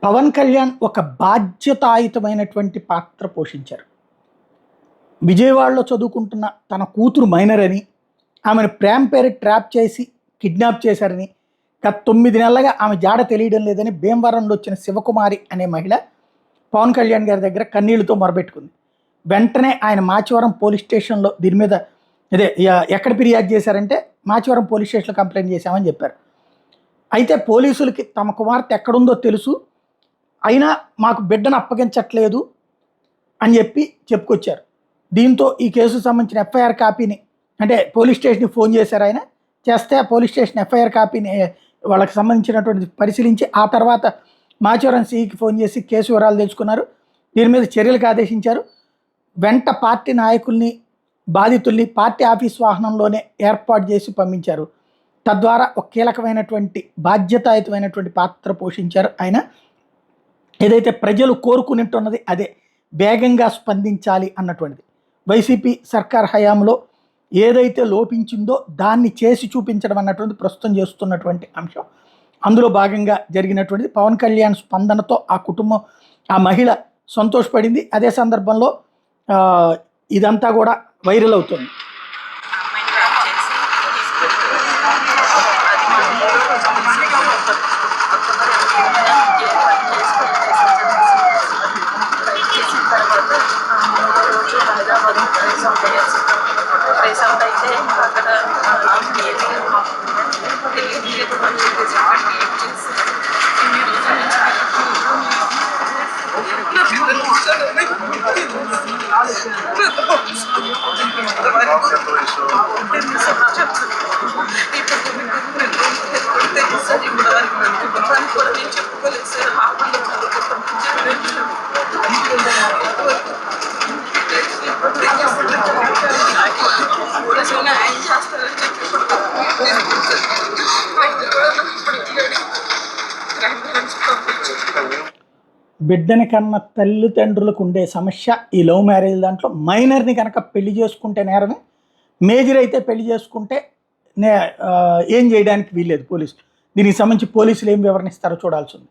పవన్ కళ్యాణ్ ఒక బాధ్యతాయుతమైనటువంటి పాత్ర పోషించారు. విజయవాడలో చదువుకుంటున్న తన కూతురు మైనర్ అని, ఆమెను ప్రేమ పేరు ట్రాప్ చేసి కిడ్నాప్ చేశారని, గత 9 నెలలుగా ఆమె జాడ తెలియడం లేదని భీమవరంలో వచ్చిన శివకుమారి అనే మహిళ పవన్ కళ్యాణ్ గారి దగ్గర కన్నీళ్లతో మొరబెట్టుకుంది. వెంటనే ఆయన మాచవరం పోలీస్ స్టేషన్లో దీని మీద ఎక్కడ ఫిర్యాదు చేశారంటే మాచవరం పోలీస్ స్టేషన్లో కంప్లైంట్ చేశామని చెప్పారు. అయితే పోలీసులకి తమ కుమార్తె ఎక్కడుందో తెలుసు, అయినా మాకు బిడ్డను అప్పగించట్లేదు అని చెప్పి చెప్పుకొచ్చారు. దీంతో ఈ కేసుకు సంబంధించిన ఎఫ్ఐఆర్ కాపీని అంటే పోలీస్ స్టేషన్కి ఫోన్ చేశారు. ఆయన చేస్తే పోలీస్ స్టేషన్ ఎఫ్ఐఆర్ కాపీని వాళ్ళకి సంబంధించినటువంటి పరిశీలించి ఆ తర్వాత మాచవరం సిఈకి ఫోన్ చేసి కేసు వివరాలు తెలుసుకున్నారు. దీని మీద చర్యలకు ఆదేశించారు. వెంట పార్టీ నాయకుల్ని బాధితుల్ని పార్టీ ఆఫీస్ వాహనంలోనే ఏర్పాటు చేసి పంపించారు. తద్వారా ఒక కీలకమైనటువంటి బాధ్యతాయుతమైనటువంటి పాత్ర పోషించారు ఆయన. ఏదైతే ప్రజలు కోరుకునేట్టున్నది అదే వేగంగా స్పందించాలి అన్నటువంటిది. వైసీపీ సర్కార్ హయాంలో ఏదైతే లోపించిందో దాన్ని చేసి చూపించడం అన్నటువంటి ప్రస్తుతం చేస్తున్నటువంటి అంశం. అందులో భాగంగా జరిగినటువంటిది. పవన్ కళ్యాణ్ స్పందనతో ఆ కుటుంబం, ఆ మహిళ సంతోషపడింది. అదే సందర్భంలో ఇదంతా కూడా వైరల్ అవుతుంది. బిడ్డని కన్నా తల్లిదండ్రులకు ఉండే సమస్య ఈ లవ్ మ్యారేజ్ దాంట్లో. మైనర్ని కనుక పెళ్లి చేసుకుంటే నేరమే, మేజర్ అయితే పెళ్లి చేసుకుంటే ఏం చేయడానికి వీల్లేదు పోలీసులు. దీనికి సంబంధించి పోలీసులు ఏం వివరణిస్తారో చూడాల్సి ఉంది.